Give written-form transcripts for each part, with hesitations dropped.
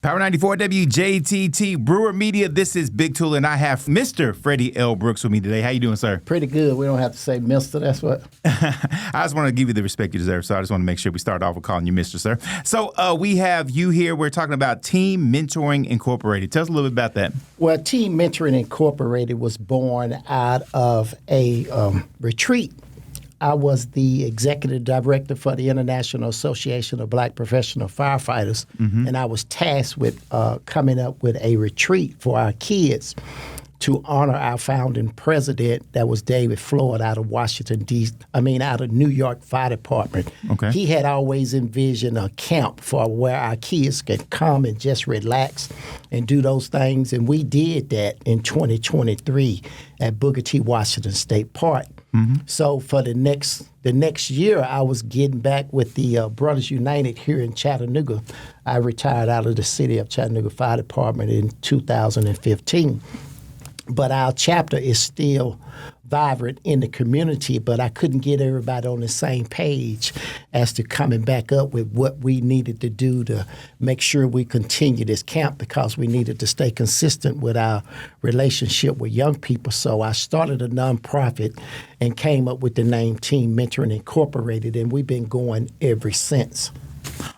Power 94 WJTT Brewer Media. This is Big Tool, and I have Mr. Freddie L. Brooks with me today. How you doing, sir? Pretty good. We don't have to say Mister. That's what. I just want to give you the respect you deserve, so I just want to make sure we start off with calling you Mr., sir. So we have you here. We're talking about Team Mentoring Incorporated. Tell us a little bit about that. Well, Team Mentoring Incorporated was born out of a retreat. I was the executive director for the International Association of Black Professional Firefighters, and I was tasked with coming up with a retreat for our kids to honor our founding president. That was David Floyd out of out of New York Fire Department. Okay. He had always envisioned a camp for where our kids could come and just relax and do those things, and we did that in 2023 at Booker T. Washington State Park. So for the next year, I was getting back with the Brothers United here in Chattanooga. I retired out of the city of Chattanooga Fire Department in 2015. But our chapter is still vibrant in the community, but I couldn't get everybody on the same page as to coming back up with what we needed to do to make sure we continue this camp, because we needed to stay consistent with our relationship with young people. So I started a nonprofit and came up with the name Team Mentoring Incorporated, and we've been going ever since.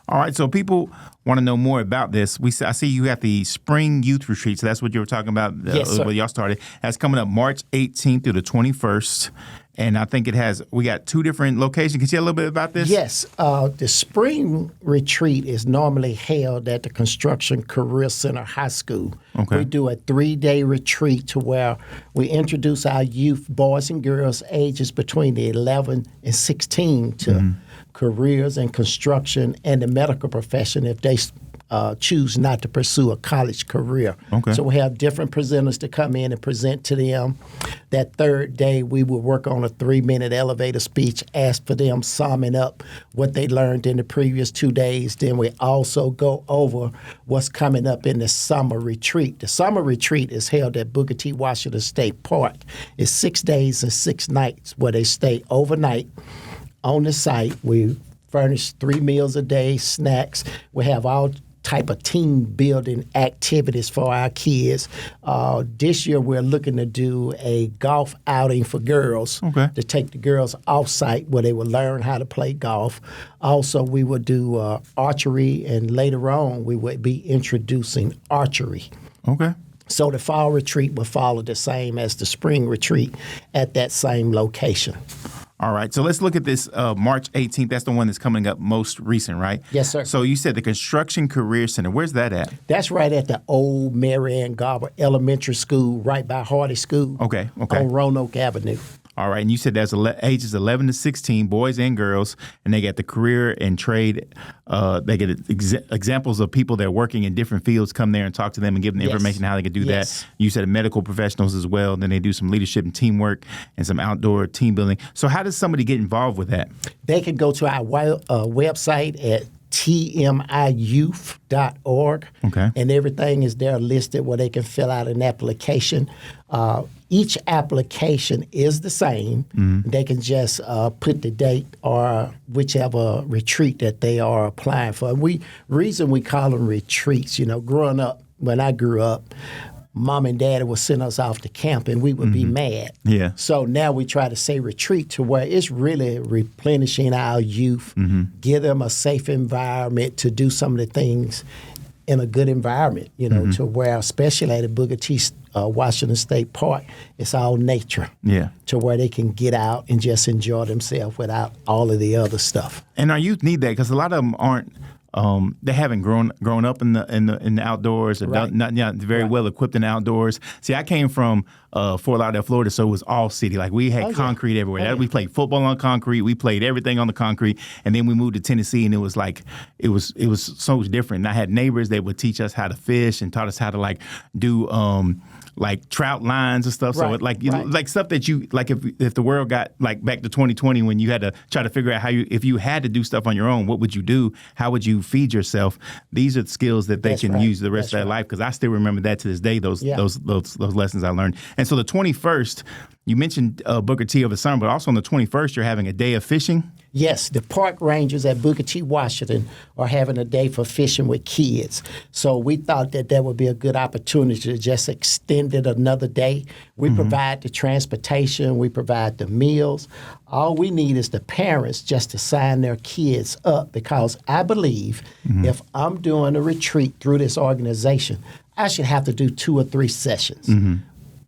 All right, so people want to know more about this. I see you at the Spring Youth Retreat, so that's what you were talking about. Yes, sir. What y'all started. That's coming up March 18th through the 21st, and I think we got two different locations. Can you tell a little bit about this? Yes, the Spring Retreat is normally held at the Construction Career Center High School. Okay. We do a 3-day retreat to where we introduce our youth, boys and girls, ages between the 11 and 16 to careers in construction and the medical profession if they choose not to pursue a college career. Okay. So we have different presenters to come in and present to them. That third day, we will work on a 3-minute elevator speech, ask for them summing up what they learned in the previous 2 days. Then we also go over what's coming up in the summer retreat. The summer retreat is held at Booker T. Washington State Park. It's 6 days and 6 nights where they stay overnight on the site. We furnish 3 meals a day, snacks. We have all type of team building activities for our kids. This year we're looking to do a golf outing for girls, to take the girls off site where they will learn how to play golf. Also, we will do archery, and later on we will be introducing archery. Okay. So the fall retreat will follow the same as the spring retreat at that same location. All right, so let's look at this March 18th. That's the one that's coming up most recent, right? Yes, sir. So you said the Construction Career Center. Where's that at? That's right at the old Mary Ann Garber Elementary School, right by Hardy School. Okay. On Roanoke Avenue. All right, and you said there's ages 11 to 16, boys and girls, and they get the career and trade. They get examples of people that are working in different fields come there and talk to them and give them the information how they can do that. You said medical professionals as well. Then they do some leadership and teamwork and some outdoor team building. So how does somebody get involved with that? They can go to our website at tmiyouth.org, and everything is there listed where they can fill out an application. Each application is the same. They can just put the date or whichever retreat that they are applying for. Reason we call them retreats, growing up, when I grew up, Mom and Dad would send us off to camp and we would be mad. Yeah. So now we try to say retreat to where it's really replenishing our youth, give them a safe environment to do some of the things in a good environment, to where, especially at Booker T. Washington State Park, it's all nature. Yeah. To where they can get out and just enjoy themselves without all of the other stuff. And our youth need that because a lot of them aren't. They haven't grown up in the outdoors, not very well equipped in the outdoors. See, I came from Fort Lauderdale, Florida, so it was all city. Like we had concrete everywhere. We played football on concrete. We played everything on the concrete. And then we moved to Tennessee, and it was like it was so much different. And I had neighbors that would teach us how to fish and taught us how to do like trout lines and stuff. So like stuff that you like if the world got like back to 2020 when you had to try to figure out if you had to do stuff on your own, what would you do? How would you feed yourself? These are the skills that they can use the rest of their life, because I still remember that to this day, those lessons I learned. And so the 21st, you mentioned Booker T over the summer, but also on the 21st, you're having a day of fishing. Yes, the park rangers at Booker T. Washington are having a day for fishing with kids. So we thought that would be a good opportunity to just extend it another day. We provide the transportation, we provide the meals. All we need is the parents just to sign their kids up, because I believe if I'm doing a retreat through this organization, I should have to do 2 or 3 sessions.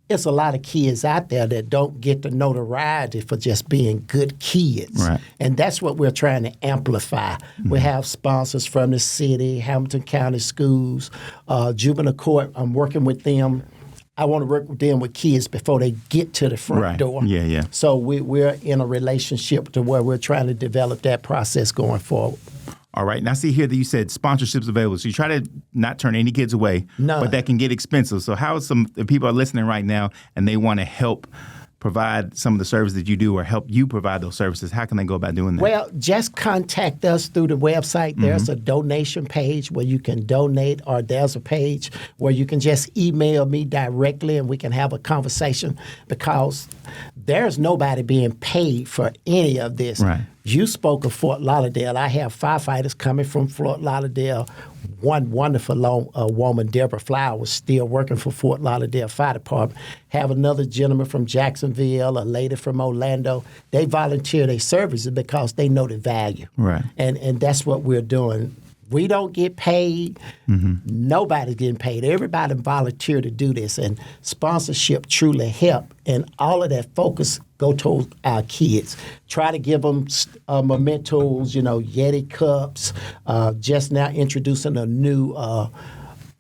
It's a lot of kids out there that don't get the notoriety for just being good kids. Right. And that's what we're trying to amplify. We have sponsors from the city, Hamilton County Schools, Juvenile Court. I'm working with them. I want to work with them with kids before they get to the front door. Yeah, yeah. So we're in a relationship to where we're trying to develop that process going forward. All right. Now, I see here that you said sponsorships available. So you try to not turn any kids away, but that can get expensive. So how if people are listening right now and they want to help provide some of the services that you do or help you provide those services, how can they go about doing that? Well, just contact us through the website. There's a donation page where you can donate, or there's a page where you can just email me directly and we can have a conversation, because there's nobody being paid for any of this. Right. You spoke of Fort Lauderdale. I have firefighters coming from Fort Lauderdale. One wonderful woman, Deborah Flowers, still working for Fort Lauderdale Fire Department. Have another gentleman from Jacksonville, a lady from Orlando. They volunteer their services because they know the value. Right. And that's what we're doing. We don't get paid. Nobody's getting paid. Everybody volunteer to do this, and sponsorship truly help. And all of that focus go towards our kids. Try to give them mementos, Yeti cups. Just now introducing a new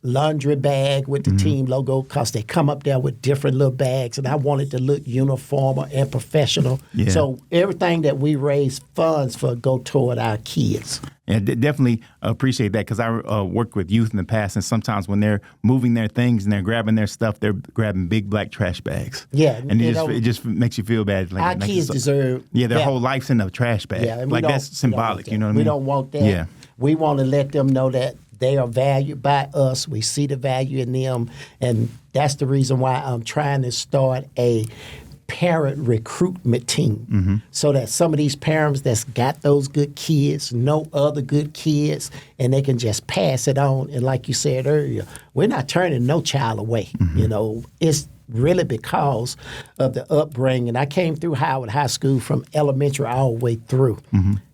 laundry bag with the team logo, because they come up there with different little bags, and I want it to look uniform and professional. Yeah. So everything that we raise funds for go toward our kids. Yeah, definitely appreciate that, because I worked with youth in the past, and sometimes when they're moving their things and they're grabbing their stuff, they're grabbing big black trash bags. Yeah. And it just makes you feel bad. Our kids deserve their whole life's in a trash bag. Yeah, like that's symbolic, you know what I mean? We don't want that. Yeah. We want to let them know that they are valued by us. We see the value in them. And that's the reason why I'm trying to start a parent recruitment team, so that some of these parents that's got those good kids know other good kids, and they can just pass it on. And like you said earlier, we're not turning no child away. It's really because of the upbringing. I came through Howard High School from elementary all the way through.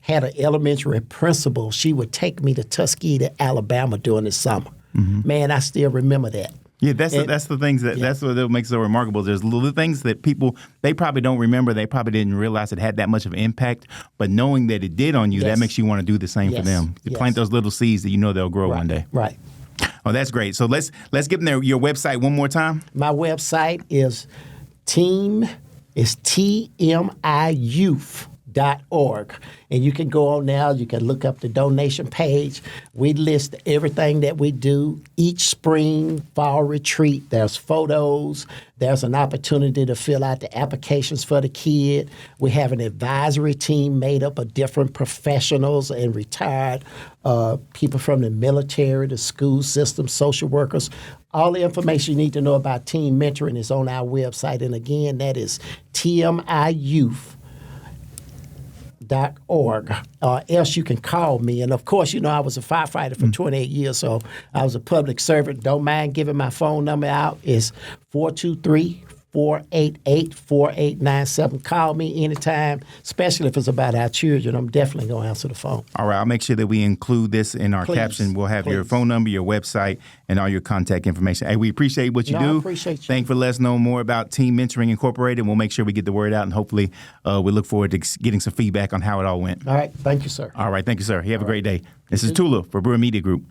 Had an elementary principal. She would take me to Tuskegee, Alabama during the summer. Man, I still remember that. Yeah, that's the things that's what makes it so remarkable. There's little things that people, they probably don't remember. They probably didn't realize it had that much of an impact. But knowing that it did on you, that makes you want to do the same for them. You plant those little seeds that you know they'll grow one day. Right. Oh, that's great. So let's give them your website one more time. My website is TMIYouth.org. And you can go on now, you can look up the donation page. We list everything that we do each spring, fall retreat. There's photos. There's an opportunity to fill out the applications for the kid. We have an advisory team made up of different professionals and retired people from the military, the school system, social workers. All the information you need to know about teen mentoring is on our website. And again, that is TMIYouth.org. Else you can call me. And of course, I was a firefighter for 28 years, so I was a public servant. Don't mind giving my phone number out. It's 423-488-4897. Call me anytime, especially if it's about our children. I'm definitely going to answer the phone. All right. I'll make sure that we include this in our caption. We'll have your phone number, your website, and all your contact information. Hey, we appreciate what you do. I appreciate you. Thanks for letting us know more about Teen Mentoring Incorporated. We'll make sure we get the word out, and hopefully we look forward to getting some feedback on how it all went. All right. Thank you, sir. All right. Thank you, sir. You have a great day. This is Tula for Brewer Media Group.